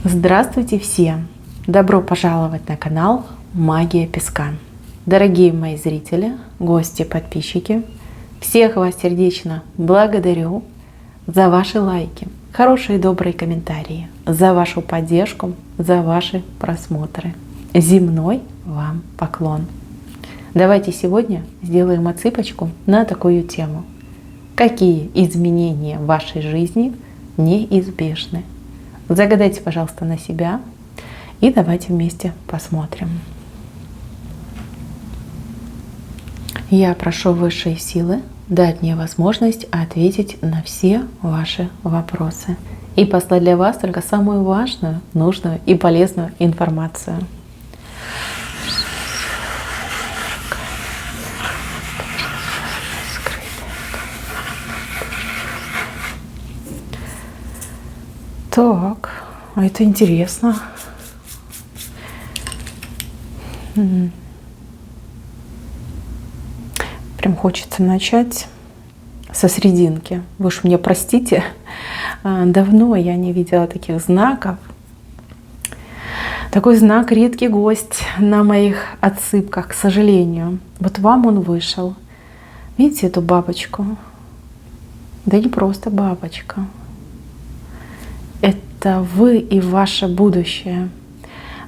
Здравствуйте все! Добро пожаловать на канал Магия Песка. Дорогие мои зрители, гости, подписчики, всех вас сердечно благодарю за ваши лайки, хорошие и добрые комментарии, за вашу поддержку, за ваши просмотры. Земной вам поклон! Давайте сегодня сделаем отсыпочку на такую тему. Какие изменения в вашей жизни неизбежны? Загадайте, пожалуйста, на себя и давайте вместе посмотрим. Я прошу высшие силы дать мне возможность ответить на все ваши вопросы и послать для вас только самую важную, нужную и полезную информацию. Так, это интересно. Прям хочется начать со серединки. Вы уж меня простите, давно я не видела таких знаков. Такой знак — редкий гость на моих отсыпках, к сожалению. Вот вам он вышел. Видите эту бабочку? Да не просто бабочка. Это вы и ваше будущее.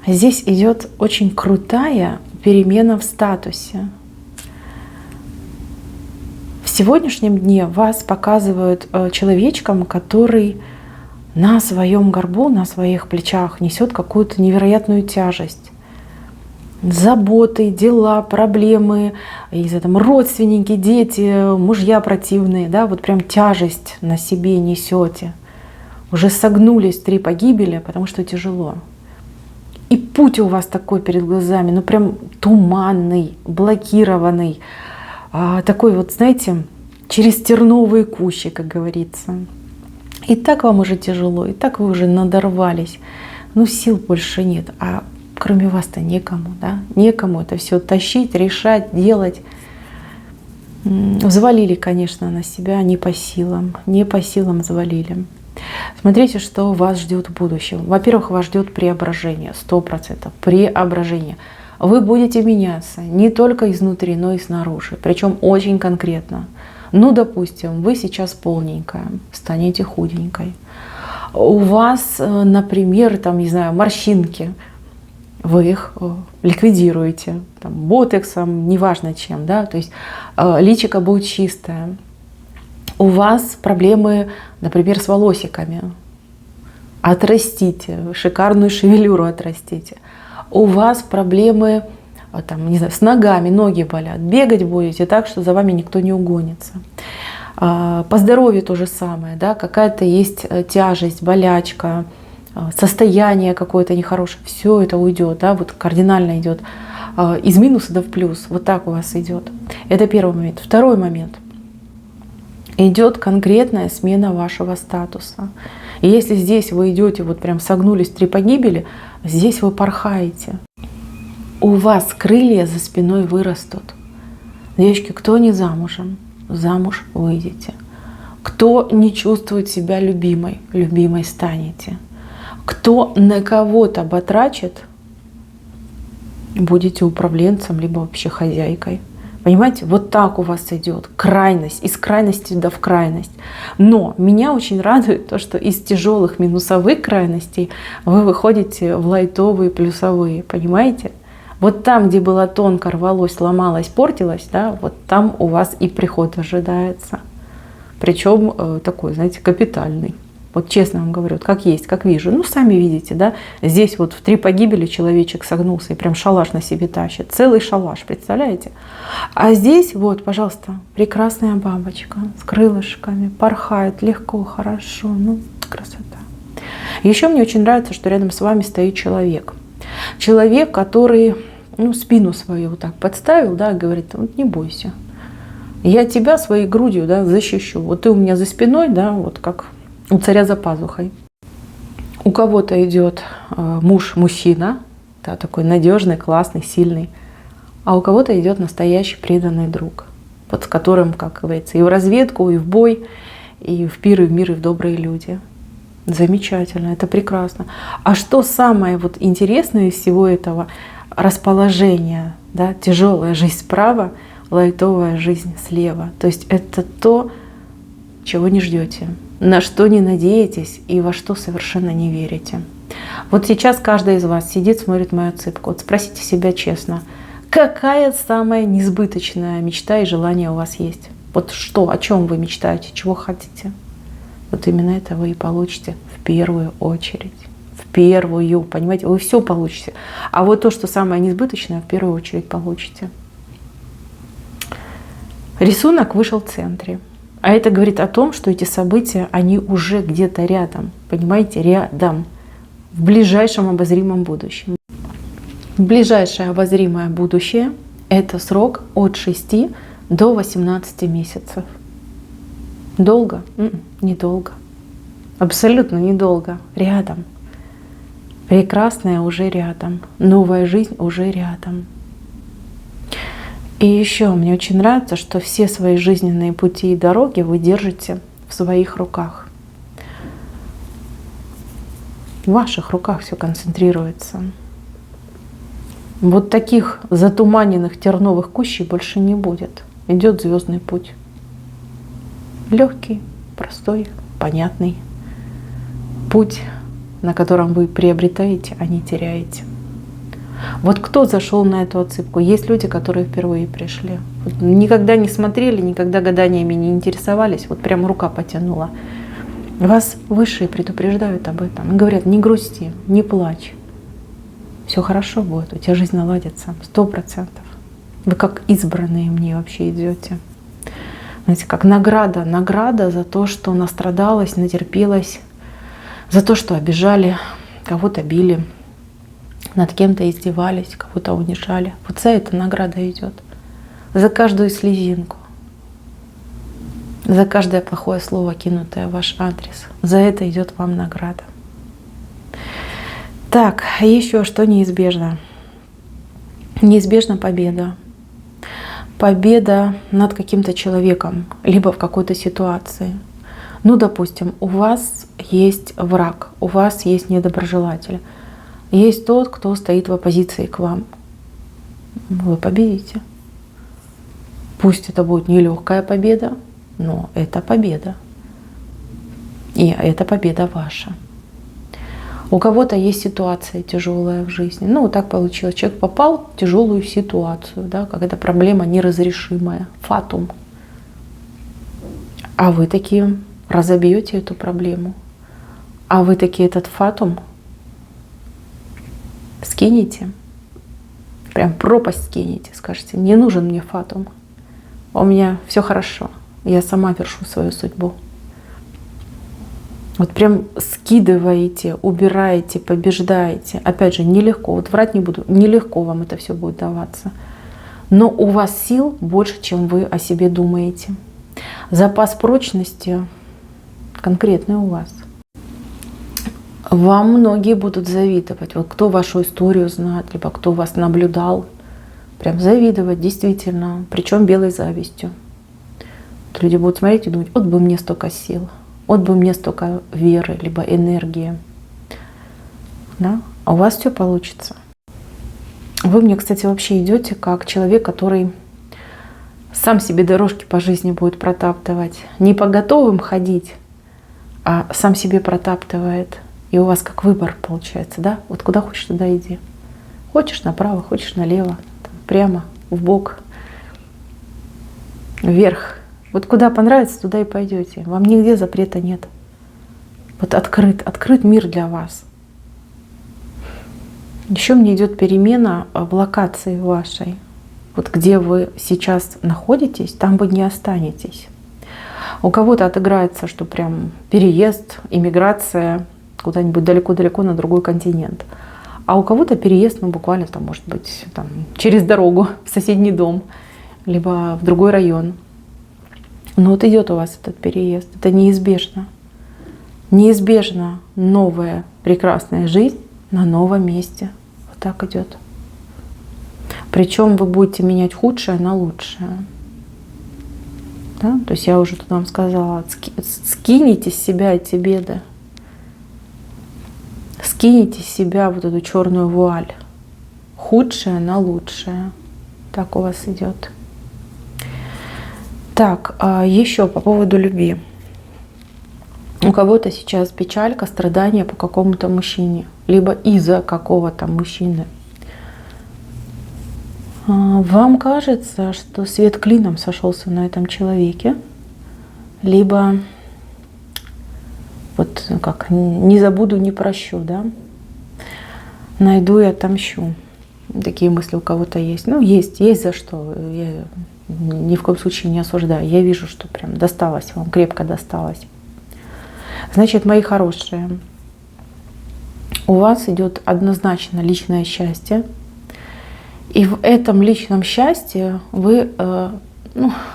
Здесь идет очень крутая перемена в статусе. В сегодняшнем дне вас показывают человечком, который на своем горбу, на своих плечах несет какую-то невероятную тяжесть. Заботы, дела, проблемы, родственники, дети, мужья противные, да, вот прям тяжесть на себе несете. Уже согнулись в 3 погибели, потому что тяжело. И путь у вас такой перед глазами, ну прям туманный, блокированный, такой вот, знаете, через терновые кущи, как говорится. И так вам уже тяжело, и так вы уже надорвались, ну сил больше нет, а кроме вас-то некому, да? Некому это все тащить, решать, делать. Взвалили, конечно, на себя не по силам взвалили. Смотрите, что вас ждет в будущем. Во-первых, вас ждет преображение, 100%. Преображение. Вы будете меняться не только изнутри, но и снаружи. Причем очень конкретно. Ну, допустим, вы сейчас полненькая, станете худенькой. У вас, например, там, не знаю, морщинки. Вы их ликвидируете там, ботексом, неважно чем, да, то есть личико будет чистое. У вас проблемы, например, с волосиками. Отрастите, шикарную шевелюру отрастите. У вас проблемы там, не знаю, с ногами, ноги болят. Бегать будете так, что за вами никто не угонится. По здоровью то же самое. Да? Какая-то есть тяжесть, болячка, состояние какое-то нехорошее. Все это уйдет. Да? Вот кардинально идет из минуса в плюс. Вот так у вас идет. Это первый момент. Второй момент. Идет конкретная смена вашего статуса. И если здесь вы идете, вот прям согнулись в 3 погибели, здесь вы порхаете. У вас крылья за спиной вырастут. Девочки, кто не замужем, замуж выйдете. Кто не чувствует себя любимой, любимой станете. Кто на кого-то батрачит, будете управленцем, либо вообще хозяйкой. Понимаете, вот так у вас идет крайность, из крайности в крайность. Но меня очень радует то, что из тяжелых минусовых крайностей вы выходите в лайтовые плюсовые, понимаете? Вот там, где было тонко, рвалось, ломалось, портилось, да, вот там у вас и приход ожидается. Причем такой, знаете, капитальный. Вот честно вам говорю, как есть, как вижу. Ну, сами видите, да, здесь вот в 3 погибели человечек согнулся и прям шалаш на себе тащит. Целый шалаш, представляете? А здесь вот, пожалуйста, прекрасная бабочка с крылышками, порхает легко, хорошо, ну, красота. Еще мне очень нравится, что рядом с вами стоит человек. Человек, который, ну, спину свою вот так подставил, да, и говорит, вот не бойся. Я тебя своей грудью, да, защищу. Вот ты у меня за спиной, да, вот как у царя за пазухой. У кого-то идет муж-мужчина, да, такой надежный, классный, сильный, а у кого-то идет настоящий преданный друг, вот с которым, как говорится, и в разведку, и в бой, и в пир, и в мир, и в добрые люди. Замечательно, это прекрасно. А что самое вот интересное из всего этого расположения, да, тяжелая жизнь справа, лайтовая жизнь слева. То есть это то, чего не ждете, на что не надеетесь и во что совершенно не верите. Вот сейчас каждый из вас сидит, смотрит мою отсыпку. Вот спросите себя честно, какая самая несбыточная мечта и желание у вас есть? Вот что, о чем вы мечтаете, чего хотите? Вот именно это вы и получите в первую очередь. В первую, понимаете, вы все получите. А вот то, что самое несбыточное, в первую очередь получите. Рисунок вышел в центре. А это говорит о том, что эти события, они уже где-то рядом. Понимаете, рядом. В ближайшем обозримом будущем. Ближайшее обозримое будущее – это срок от 6 до 18 месяцев. Долго? Недолго. Абсолютно недолго. Рядом. Прекрасное уже рядом. Новая жизнь уже рядом. И еще мне очень нравится, что все свои жизненные пути и дороги вы держите в своих руках. В ваших руках все концентрируется. Вот таких затуманенных терновых кущей больше не будет. Идет звездный путь. Легкий, простой, понятный путь, на котором вы приобретаете, а не теряете. Вот кто зашел на эту отсыпку? Есть люди, которые впервые пришли. Вот никогда не смотрели, никогда гаданиями не интересовались. Вот прям рука потянула. Вас высшие предупреждают об этом. И говорят, не грусти, не плачь. Все хорошо будет, у тебя жизнь наладится. 100%. Вы как избранные мне вообще идете. Знаете, как награда за то, что настрадалась, натерпелась, за то, что обижали, кого-то били, над кем-то издевались, кого-то унижали. Вот за это награда идет. За каждую слезинку, за каждое плохое слово, кинутое в ваш адрес. За это идет вам награда. Так, еще что неизбежно? Неизбежна победа. Победа над каким-то человеком, либо в какой-то ситуации. Ну, допустим, у вас есть враг, у вас есть недоброжелатель. Есть тот, кто стоит в оппозиции к вам. Вы победите. Пусть это будет нелегкая победа, но это победа. И это победа ваша. У кого-то есть ситуация тяжелая в жизни. Ну, вот так получилось. Человек попал в тяжелую ситуацию, да, какая-то проблема неразрешимая, фатум. А вы такие разобьете эту проблему. А вы такие этот фатум скинете. Прям пропасть скинете. Скажете, не нужен мне фатум. У меня все хорошо. Я сама вершу свою судьбу. Вот прям скидываете, убираете, побеждаете. Опять же, нелегко. Вот врать не буду. Нелегко вам это все будет даваться. Но у вас сил больше, чем вы о себе думаете. Запас прочности конкретный у вас. Вам многие будут завидовать. Вот кто вашу историю знает, либо кто вас наблюдал. Прям завидовать, действительно. Причем белой завистью. Люди будут смотреть и думать, вот бы мне столько сил. Вот бы мне столько веры, либо энергии. Да? А у вас все получится. Вы мне, кстати, вообще идете как человек, который сам себе дорожки по жизни будет протаптывать. Не по готовым ходить, а сам себе протаптывает. И у вас как выбор получается, да? Вот куда хочешь, туда иди. Хочешь направо, хочешь налево, прямо, вбок, вверх. Вот куда понравится, туда и пойдете. Вам нигде запрета нет. Вот открыт мир для вас. Еще мне идет перемена в локации вашей. Вот где вы сейчас находитесь, там вы не останетесь. У кого-то отыграется, что прям переезд, иммиграция куда-нибудь далеко-далеко на другой континент. А у кого-то переезд, ну буквально там, может быть, там, через дорогу в соседний дом, либо в другой район. Но вот идет у вас этот переезд. Это неизбежно. Неизбежно новая прекрасная жизнь на новом месте. Вот так идет. Причем вы будете менять худшее на лучшее. Да? То есть я уже тут вам сказала, скинете с себя эти беды. скинете с себя вот эту черную вуаль. Худшее на лучшее. Так у вас идет. Так, еще по поводу любви. У кого-то сейчас печалька, страдания по какому-то мужчине, либо из-за какого-то мужчины. Вам кажется, что свет клином сошелся на этом человеке, либо вот как не забуду, не прощу, да? Найду и отомщу. Такие мысли у кого-то есть. Ну, есть за что. Я ни в коем случае не осуждаю. Я вижу, что прям досталось вам, крепко досталось. Значит, мои хорошие, у вас идет однозначно личное счастье. И в этом личном счастье вы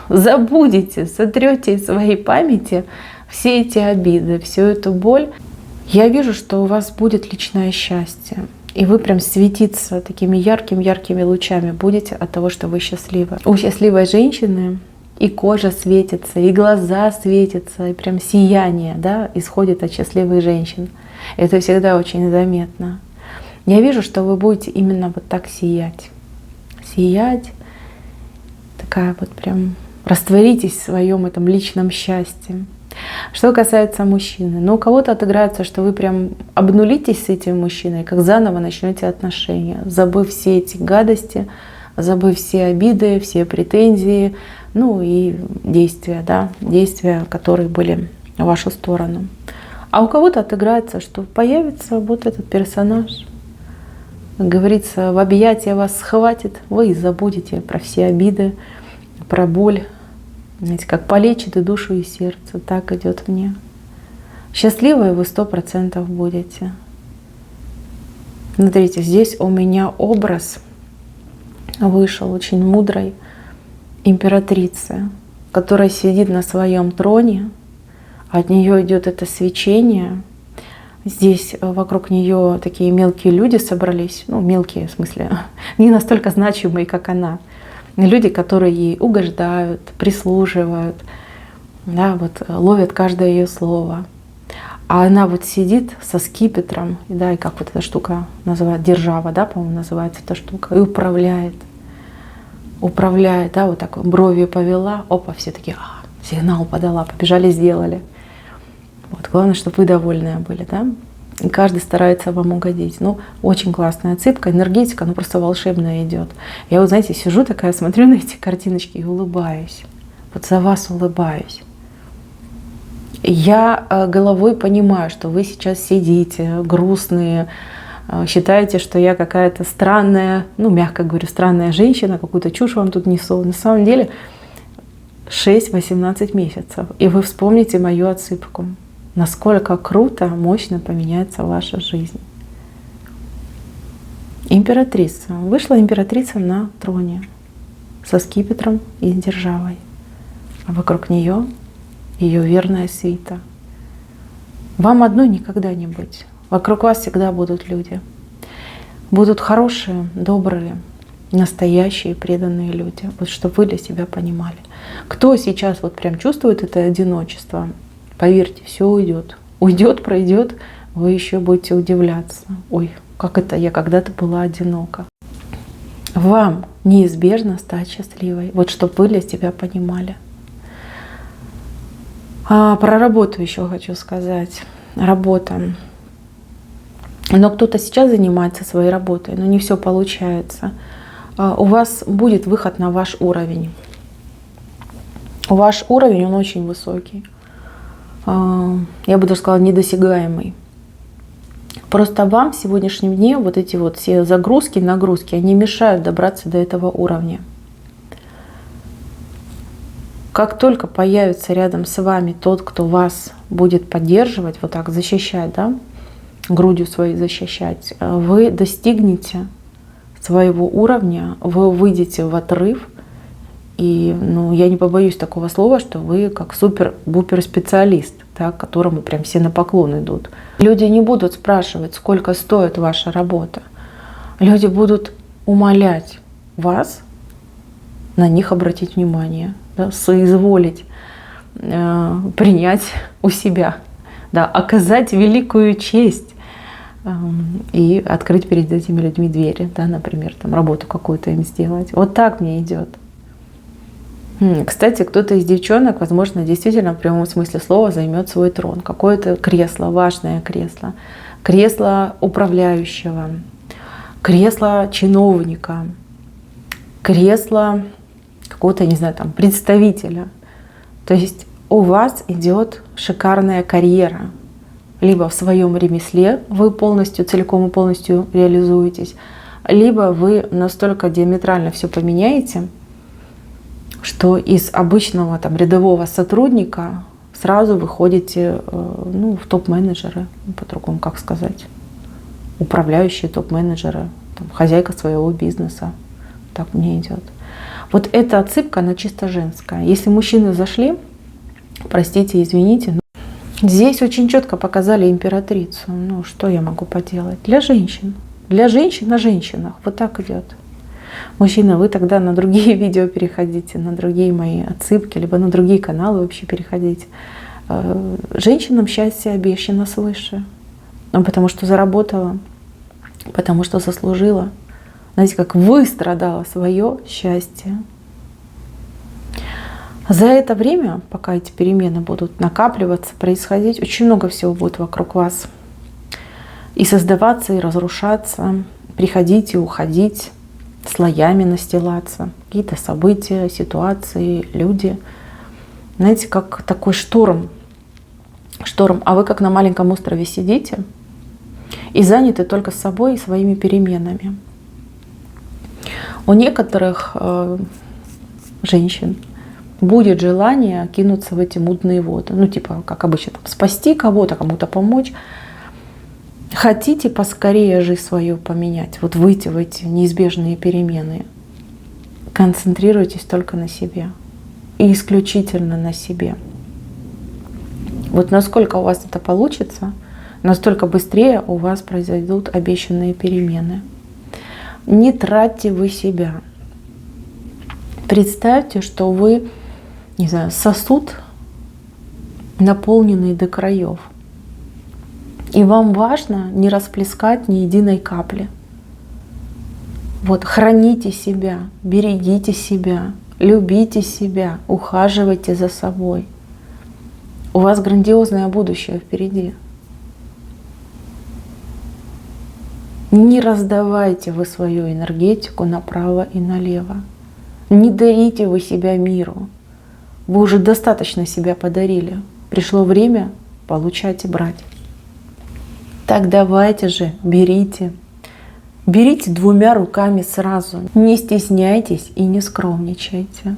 забудете, сотрете из своей памяти все эти обиды, всю эту боль. Я вижу, что у вас будет личное счастье. И вы прям светиться такими яркими лучами будете от того, что вы счастливы. У счастливой женщины и кожа светится, и глаза светятся, и прям сияние, да, исходит от счастливых женщин. Это всегда очень заметно. Я вижу, что вы будете именно вот так сиять. Сиять, такая вот прям растворитесь в своем этом личном счастье. Что касается мужчины, у кого-то отыграется, что вы прям обнулитесь с этим мужчиной, как заново начнете отношения, забыв все эти гадости, забыв все обиды, все претензии, и действия, да, действия, которые были в вашу сторону. А у кого-то отыграется, что появится вот этот персонаж. Как говорится, в объятия вас схватит, вы забудете про все обиды, про боль. Знаете, как полечит и душу, и сердце. Так идет мне. Счастливой вы 100% будете. Смотрите, здесь у меня образ вышел очень мудрой императрицы, которая сидит на своем троне. От нее идет это свечение. Здесь вокруг нее такие мелкие люди собрались. Мелкие в смысле, не настолько значимые, как она. Люди, которые ей угождают, прислуживают, да, вот, ловят каждое ее слово. А она вот сидит со скипетром, да, и как вот эта штука называется, держава, да, по-моему, называется эта штука, и управляет. Управляет, да, вот так бровью повела, опа, все такие, сигнал подала, побежали, сделали. Вот, главное, чтобы вы довольные были, да. И каждый старается вам угодить. Очень классная отсыпка, энергетика, просто волшебная идет. Я вот, знаете, сижу такая, смотрю на эти картиночки и улыбаюсь. Вот за вас улыбаюсь. Я головой понимаю, что вы сейчас сидите, грустные, считаете, что я какая-то странная, мягко говорю, странная женщина, какую-то чушь вам тут несу. На самом деле 6-18 месяцев. И вы вспомните мою отсыпку. Насколько круто, мощно поменяется ваша жизнь. Императрица. Вышла императрица на троне со скипетром и державой. А вокруг нее ее верная свита. Вам одной никогда не быть. Вокруг вас всегда будут люди. Будут хорошие, добрые, настоящие, преданные люди. Вот чтобы вы для себя понимали. Кто сейчас вот прям чувствует это одиночество, поверьте, все уйдет. Уйдет, пройдет, вы еще будете удивляться. Ой, как это я когда-то была одинока. Вам неизбежно стать счастливой. Вот чтобы вы для себя понимали. Про работу еще хочу сказать. Работа. Но кто-то сейчас занимается своей работой, но не все получается. У вас будет выход на ваш уровень. Ваш уровень, он очень высокий. Я бы даже сказала, недосягаемый. Просто вам в сегодняшнем дне вот эти вот все загрузки, нагрузки, они мешают добраться до этого уровня. Как только появится рядом с вами тот, кто вас будет поддерживать, вот так защищать, да, грудью своей защищать, вы достигнете своего уровня, вы выйдете в отрыв. И я не побоюсь такого слова, что вы как супер-бупер специалист, да, к которому прям все на поклон идут. Люди не будут спрашивать, сколько стоит ваша работа. Люди будут умолять вас на них обратить внимание, да, соизволить принять у себя, да, оказать великую честь и открыть перед этими людьми двери, да, например, там работу какую-то им сделать. Вот так мне идет. Кстати, кто-то из девчонок, возможно, действительно в прямом смысле слова займет свой трон, какое-то кресло, важное кресло, кресло управляющего, кресло чиновника, кресло какого-то, не знаю, там, представителя. То есть у вас идет шикарная карьера. Либо в своем ремесле вы полностью, целиком и полностью реализуетесь, либо вы настолько диаметрально все поменяете, что из обычного там рядового сотрудника сразу выходите в топ-менеджеры, по-другому как сказать, управляющие топ-менеджеры, хозяйка своего бизнеса. Так мне идет. Вот эта отсыпка, она чисто женская. Если мужчины зашли, простите, извините, но здесь очень четко показали императрицу. Ну, что я могу поделать? Для женщин на женщинах. Вот так идет. Мужчина, вы тогда на другие видео переходите, на другие мои отсыпки, либо на другие каналы вообще переходите. Женщинам счастье обещано свыше. Ну, потому что заработала, потому что заслужила. Знаете, как выстрадала свое счастье. За это время, пока эти перемены будут накапливаться, происходить, очень много всего будет вокруг вас. И создаваться, и разрушаться, приходить и уходить, слоями настилаться, какие-то события, ситуации, люди. Знаете, как такой шторм, а вы как на маленьком острове сидите и заняты только собой и своими переменами. У некоторых женщин будет желание кинуться в эти мутные воды. Ну, типа, как обычно, там, спасти кого-то, кому-то помочь. Хотите поскорее жизнь свою поменять, вот выйти в эти неизбежные перемены, концентрируйтесь только на себе. И исключительно на себе. Вот насколько у вас это получится, настолько быстрее у вас произойдут обещанные перемены. Не тратьте вы себя. Представьте, что вы, не знаю, сосуд, наполненный до краев. И вам важно не расплескать ни единой капли. Вот храните себя, берегите себя, любите себя, ухаживайте за собой. У вас грандиозное будущее впереди. Не раздавайте вы свою энергетику направо и налево. Не дарите вы себя миру. Вы уже достаточно себя подарили. Пришло время получать и брать. Так давайте же, берите. Берите двумя руками сразу. Не стесняйтесь и не скромничайте.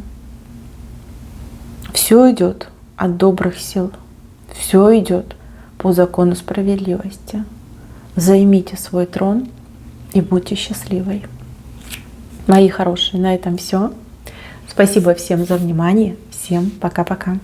Все идет от добрых сил. Все идет по закону справедливости. Займите свой трон и будьте счастливой. Мои хорошие, на этом все. Спасибо всем за внимание. Всем пока-пока.